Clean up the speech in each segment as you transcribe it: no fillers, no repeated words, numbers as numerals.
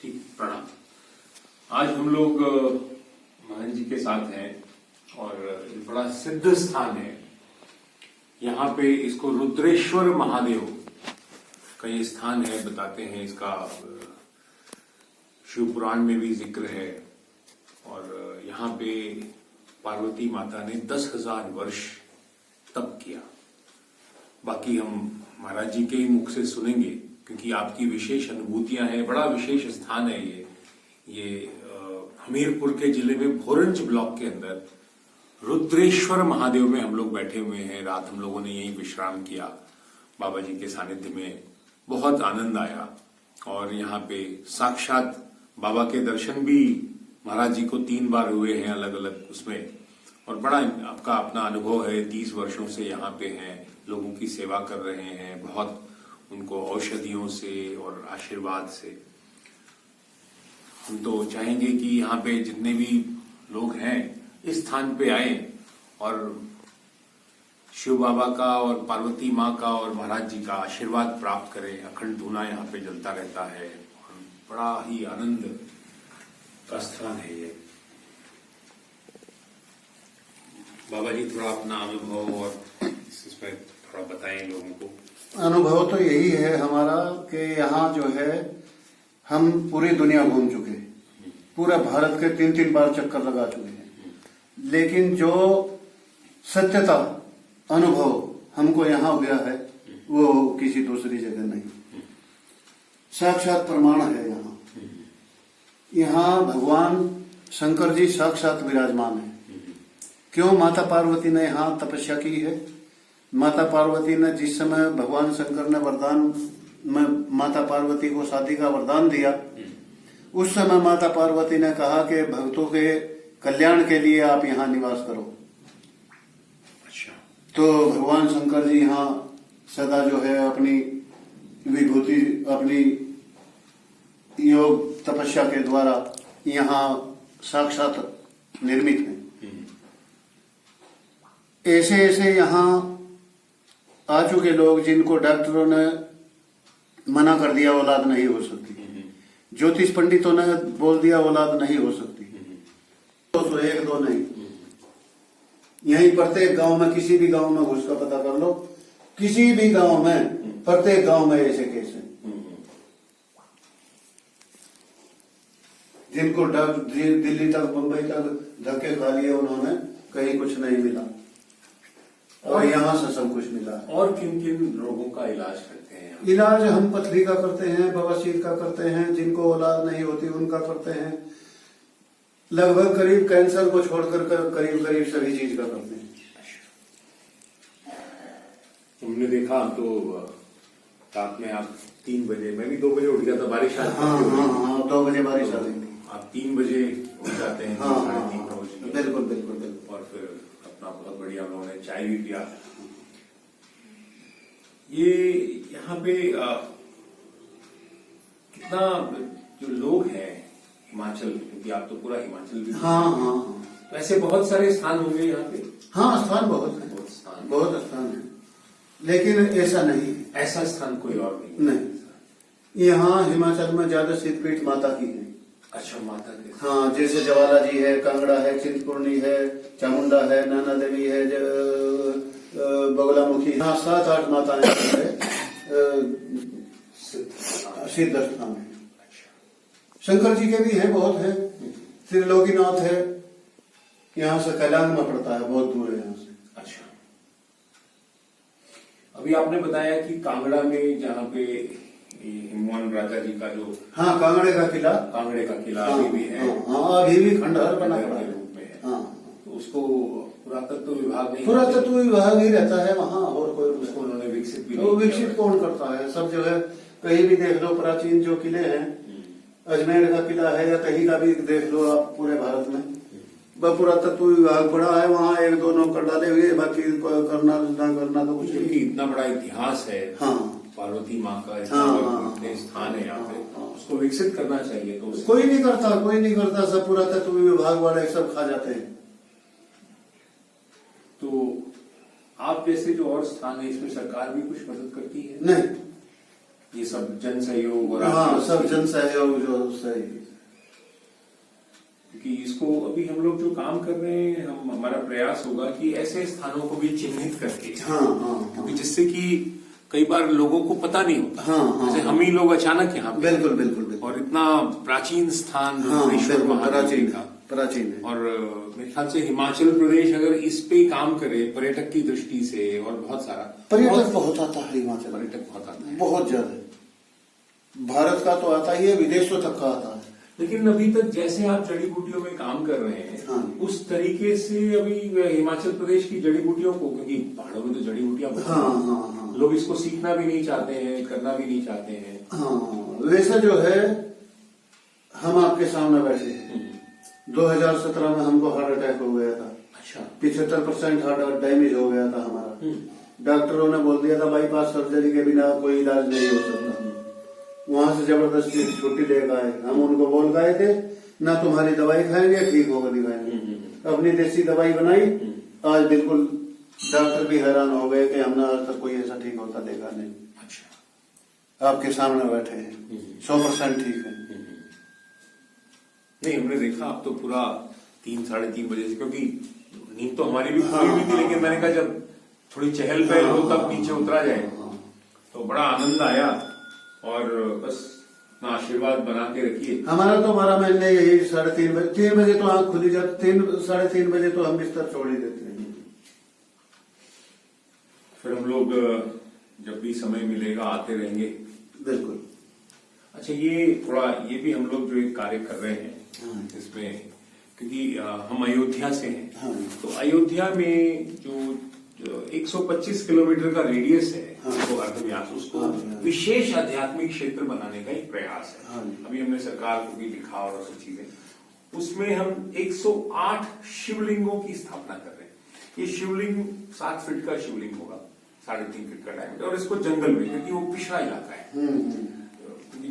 ठीक, प्रणाम। आज हम लोग महान जी के साथ हैं और ये बड़ा सिद्ध स्थान है। यहाँ पे इसको रुद्रेश्वर महादेव का ये स्थान है, बताते हैं इसका शिव पुराण में भी जिक्र है। और यहाँ पे पार्वती माता ने 10,000 वर्ष तप किया। बाकी हम महाराज जी के ही मुख से सुनेंगे, क्योंकि आपकी विशेष अनुभूतियां हैं। बड़ा विशेष स्थान है ये हमीरपुर के जिले में भोरंज ब्लॉक के अंदर रुद्रेश्वर महादेव में हम लोग बैठे हुए हैं। रात हम लोगों ने यहीं विश्राम किया बाबा जी के सानिध्य में। बहुत आनंद आया और यहाँ पे साक्षात बाबा के दर्शन भी महाराज जी को 3 बार हुए हैं अलग अलग उसमें। और बड़ा आपका अपना अनुभव है, 30 वर्षों से यहाँ पे हैं, लोगों की सेवा कर रहे हैं, बहुत उनको औषधियों से और आशीर्वाद से। हम तो चाहेंगे कि यहाँ पे जितने भी लोग हैं इस स्थान पे आए और शिव बाबा का और पार्वती माँ का और महाराज जी का आशीर्वाद प्राप्त करें। अखंड धूना यहाँ पे जलता रहता है और बड़ा ही आनंद का स्थान है ये। बाबा जी थोड़ा अपना अनुभव और इसमें थोड़ा बताएं लोगों को। अनुभव तो यही है हमारा कि यहाँ जो है हम पूरी दुनिया घूम चुके हैं, पूरा भारत के 3-3 बार चक्कर लगा चुके हैं, लेकिन जो सत्यता अनुभव हमको यहाँ हुआ है वो किसी दूसरी जगह नहीं। साक्षात प्रमाण है यहाँ। यहाँ भगवान शंकर जी साक्षात विराजमान है। क्यों माता पार्वती ने यहाँ तपस्या की है? माता पार्वती ने जिस समय भगवान शंकर ने वरदान में माता पार्वती को शादी का वरदान दिया, उस समय माता पार्वती ने कहा कि भक्तों के कल्याण के लिए आप यहाँ निवास करो। अच्छा। तो भगवान शंकर जी यहाँ सदा जो है अपनी विभूति, अपनी योग तपस्या के द्वारा यहाँ साक्षात निर्मित हैं। ऐसे ऐसे यहाँ आ चुके लोग जिनको डॉक्टरों ने मना कर दिया औलाद नहीं हो सकती, ज्योतिष पंडितों ने बोल दिया औलाद नहीं हो सकती, तो 1-2 नहीं। यहीं प्रत्येक गांव में, किसी भी गांव में घुस का पता कर लो, किसी भी गांव में, प्रत्येक गांव में ऐसे केस हैं जिनको दिल्ली तक, मुंबई तक धक्के खा लिए उन्होंने, कहीं कुछ नहीं मिला और यहाँ से सब कुछ मिला। और किन किन रोगों का इलाज करते हैं? इलाज हम पथरी का करते हैं, बवासीर का करते हैं, जिनको औलाद नहीं होती उनका करते हैं। लगभग करीब कैंसर को छोड़कर करीब करीब सभी चीज का करते हैं। तुमने देखा तो रात में आप 3 बजे, मैं भी 2 बजे उठ गया था, बारिश आ हाँ हाँ हाँ, 2 बजे बारिश आ रही थी। आप 3 बजे उठ जाते हैं? हाँ, 3:30 बजे। बिल्कुल बिल्कुल बिल्कुल। और फिर अपना बहुत बढ़िया हम लोगों ने चाय भी पिया। ये यहाँ पे कितना जो लोग हैं हिमाचल, क्योंकि आप तो पूरा हिमाचल भी, हाँ हाँ, वैसे बहुत सारे स्थान होंगे यहाँ पे। हाँ स्थान बहुत है, बहुत स्थान है, लेकिन ऐसा नहीं, ऐसा स्थान कोई और नहीं। यहाँ हिमाचल में ज्यादा सिद्धपीठ माता की है। अच्छा, माता के। हाँ, जैसे ज्वाला जी है, कांगड़ा है, चिंतपूर्णी है, चामुंडा है, नैना देवी है, बगलामुखी। हाँ, 7-8 माताएं है, सिद्ध स्थान है। शंकर जी के भी है, बहुत है। त्रिलोकीनाथ है, यहाँ से कैलाश में पड़ता है, बहुत दूर है यहाँ से। अच्छा, अभी आपने बताया कि कांगड़ा में जहाँ पे हिमवान राजा जी का जो, हाँ, कांगड़े का किला अभी भी है। हाँ, अभी भी खंडहर बना हुआ है रूप में है। हाँ, तो उसको पुरातत्व विभाग नहीं, पुरातत्व विभाग ही रहता है वहाँ, और कोई उसको उन्होंने विकसित भी तो विकसित कौन करता है? सब जो है, कहीं भी देख लो प्राचीन जो किले हैं, अजमेर का किला है या कहीं का भी देख लो आप पूरे भारत में, वह पुरातत्व विभाग बड़ा है, वहाँ 1-2 नौकर डाले हुए, बाकी करना ना करना तो कुछ नहीं। इतना बड़ा इतिहास है। हाँ, पार्वती माँ का स्थान है यहाँ पे, उसको विकसित करना चाहिए। तो कोई नहीं करता, सब पुरातत्व विभाग वाले सब खा जाते हैं। तो आप जैसे जो और स्थान है, इसमें सरकार भी कुछ मदद करती है? नहीं, ये सब जन सहयोग और हाँ, आपके- सब जन सहयोग जो सही। क्योंकि इसको अभी हम लोग जो काम कर रहे हैं, हम हमारा प्रयास होगा कि ऐसे स्थानों को भी चिन्हित करके, हाँ हाँ क्योंकि जिससे कि कई बार लोगों को पता नहीं होता। हाँ, हाँ, जैसे हम ही लोग अचानक यहाँ पे बिल्कुल बिल्कुल बिल्कुल। और इतना प्राचीन स्थान हाँ ऋषिकेश्वर बिल्कुल, महादेव प्राचीन का, प्राचीन है। और मेरे ख्याल से हिमाचल प्रदेश अगर इस पे काम करे पर्यटक की दृष्टि से, और बहुत सारा पर्यटक बहुत आता है हिमाचल, पर्यटक बहुत आता है, बहुत ज्यादा। भारत का तो आता ही है, विदेशों तक का आता है। लेकिन अभी तक जैसे आप जड़ी बूटियों में काम कर रहे हैं, हाँ। उस तरीके से अभी हिमाचल प्रदेश की जड़ी बूटियों को, क्योंकि पहाड़ों में तो जड़ी बूटियां बहुत हाँ हैं, हाँ हाँ लोग इसको सीखना भी नहीं चाहते हैं, करना भी नहीं चाहते हैं। हाँ, वैसे जो है हम आपके सामने बैठे हैं। 2017 में हमको हार्ट अटैक हो गया था। अच्छा। 75% हार्ट डैमेज हो गया था हमारा। डॉक्टरों ने बोल दिया था बाईपास सर्जरी के बिना कोई इलाज नहीं हो सकता। वहां से जबरदस्ती छुट्टी लेकर आए। हम उनको बोल गए थे ना तुम्हारी दवाई खाएंगे, ठीक होगा दिखाएंगे। अपनी देसी दवाई बनाई। आज बिल्कुल डॉक्टर भी हैरान हो गए कि हमने आज तक कोई ऐसा ठीक होता देखा नहीं। अच्छा। आपके सामने बैठे हैं, 100% ठीक है। नहीं, हमने देखा आप तो पूरा 3-3:30 बजे से, क्योंकि नींद तो हमारी भी पूरी हुई थी, लेकिन मैंने कहा जब थोड़ी चहल पहल हो तब नीचे उतरा जाए, तो बड़ा आनंद आया। और बस अपना आशीर्वाद बना के रखिए। हमारा तो 12 महीने यही 3:30 बजे, 3 बजे तो आंख खुली जाती, 3-3:30 बजे तो हम बिस्तर छोड़ ही देते हैं। फिर हम लोग जब भी समय मिलेगा आते रहेंगे। बिल्कुल। अच्छा, ये थोड़ा ये भी हम लोग जो एक कार्य कर रहे हैं इसमें, क्योंकि हम अयोध्या से हैं, हाँ। तो अयोध्या में जो 125 किलोमीटर का रेडियस है, हाँ। तो अर्थव्यास, उसको हाँ। विशेष आध्यात्मिक क्षेत्र बनाने का एक प्रयास है। हाँ। अभी हमने सरकार को भी लिखा और सब चीजें, उसमें हम 108 शिवलिंगों की स्थापना कर रहे हैं। ये शिवलिंग 7 फीट का शिवलिंग होगा, 3.5 फीट का डायमीटर, और इसको जंगल में, क्योंकि वो पिछड़ा इलाका है,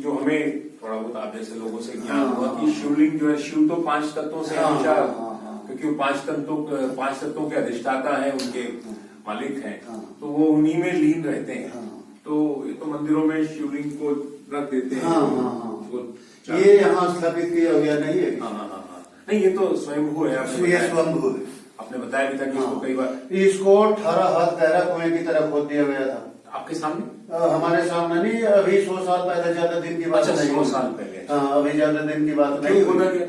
जो हमें थोड़ा बहुत आप जैसे लोगों से ज्ञान हुआ कि शिवलिंग जो है, शिव तो 5 तत्वों से हमेशा, क्योंकि वो 5 तत्वों के अधिष्ठाता है, उनके मालिक हैं, तो वो उन्हीं में लीन रहते हैं। तो ये तो मंदिरों में शिवलिंग को रख देते हैं। हाँ। ये यहाँ स्थापित किया गया नहीं है। हाँ। नहीं, ये तो स्वयंभू है। आपने बताया भी था कि इसको कई बार, इसको 18 हाथ गहरा कुएं की तरह खोद दिया गया था। आपके सामने? हमारे सामने नहीं, अभी 100 साल पहले, ज्यादा दिन की बात नहीं। 100 साल पहले। हाँ, अभी ज्यादा दिन की बात नहीं हुई।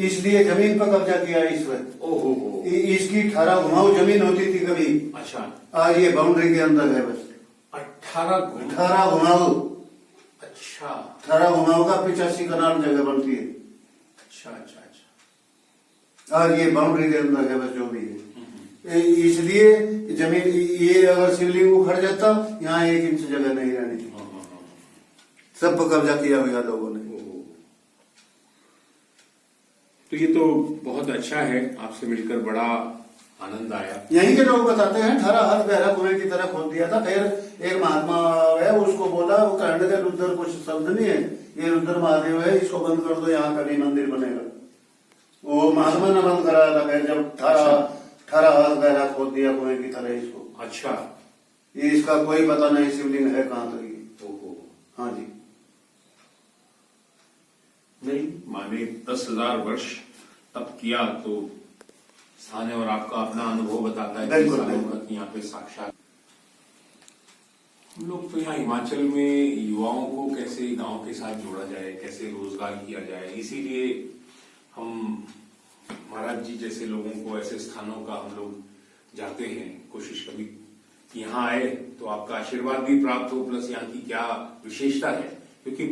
इसलिए जमीन पर कब्जा किया ईश्वर। ओहो। इसकी 18 घुमाऊ जमीन होती थी कभी। अच्छा। आज ये बाउंड्री के अंदर है बस। 18 घुमाऊ। अच्छा। 18 घुमाऊ का 85 कनाल जगह बनती है। अच्छा। आज ये बाउंड्री के अंदर है बस, जो भी है। इसलिए जमीन, ये अगर शिवलिंग उखड़ जाता, यहाँ 1 इंच जगह नहीं रहनी थी। सब पर कब्जा किया हुआ लोगों ने। तो ये तो बहुत अच्छा है, आपसे मिलकर बड़ा आनंद आया। यहीं के लोग बताते हैं 18 हाथ गहरा कुएं की तरह खोद दिया था। फिर एक महात्मा है, उसको बोला, वो कहने का रुद्र कुछ शब्द नहीं है, ये रुद्र महादेव है, इसको बंद कर दो, यहाँ कभी मंदिर बनेगा। वो महात्मा ने बंद कराया था। फिर जब 18 हाथ गहरा खोद दिया कुएं की तरह इसको। अच्छा। ये इसका कोई पता नहीं शिवलिंग है कहाँ तक ये। हाँ जी। नहीं माने 10,000 वर्ष तप किया तो स्थान है, और आपका अपना अनुभव बताता है कि सालों तक यहाँ पे साक्षात। हम लोग तो यहाँ हिमाचल में युवाओं को कैसे गांव के साथ जोड़ा जाए, कैसे रोजगार किया जाए, इसीलिए हम महाराज जी जैसे लोगों को ऐसे स्थानों का हम लोग जाते हैं, कोशिश कभी कि यहाँ आए तो आपका आशीर्वाद भी प्राप्त हो, प्लस यहाँ की क्या विशेषता है, क्योंकि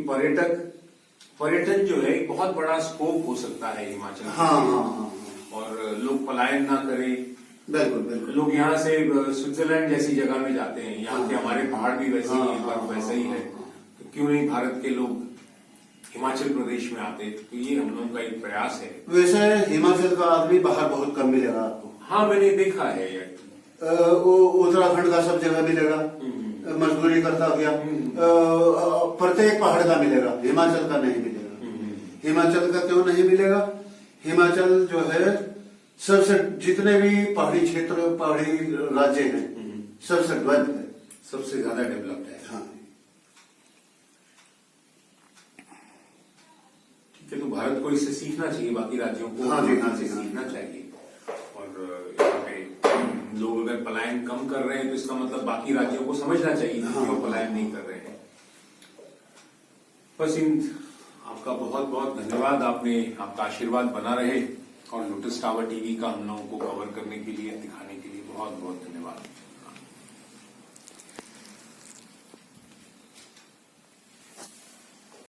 पर्यटन जो है एक बहुत बड़ा स्कोप हो सकता है हिमाचल में। हाँ। और लोग पलायन ना करें। बिल्कुल। लोग यहाँ से स्विट्जरलैंड जैसी जगह में जाते हैं, यहाँ के हमारे पहाड़ भी वैसे ही, बर्फ वैसा ही है, तो क्यों नहीं भारत के लोग हिमाचल प्रदेश में आते। तो ये हम लोगों का एक प्रयास है। वैसे हिमाचल का आदमी बाहर बहुत कम मिलेगा आपको। हाँ, मैंने देखा है। उत्तराखंड का सब जगह मिलेगा, मजदूरी करता गया। प्रत्येक पहाड़ का मिलेगा, हिमाचल का नहीं मिलेगा। हिमाचल का क्यों नहीं मिलेगा? हिमाचल जो है सबसे, जितने भी पहाड़ी क्षेत्र, पहाड़ी राज्य हैं, सबसे डेवलप है, सबसे ज्यादा डेवलप्ड है। हाँ। ठीक है, तो भारत को इससे सीखना चाहिए, बाकी राज्यों को हाँ जी, हाँ जी, इससे हाँ। सीखना चाहिए। और यहाँ पे लोग अगर पलायन कम कर रहे हैं तो इसका मतलब बाकी राज्यों को समझना चाहिए कि हाँ। क्यों पलायन नहीं कर रहे हैं। बस इन आपका बहुत बहुत धन्यवाद, आपका आशीर्वाद बना रहे और लोटस टावर टीवी का हम लोगों को कवर करने के लिए, दिखाने के लिए बहुत बहुत धन्यवाद।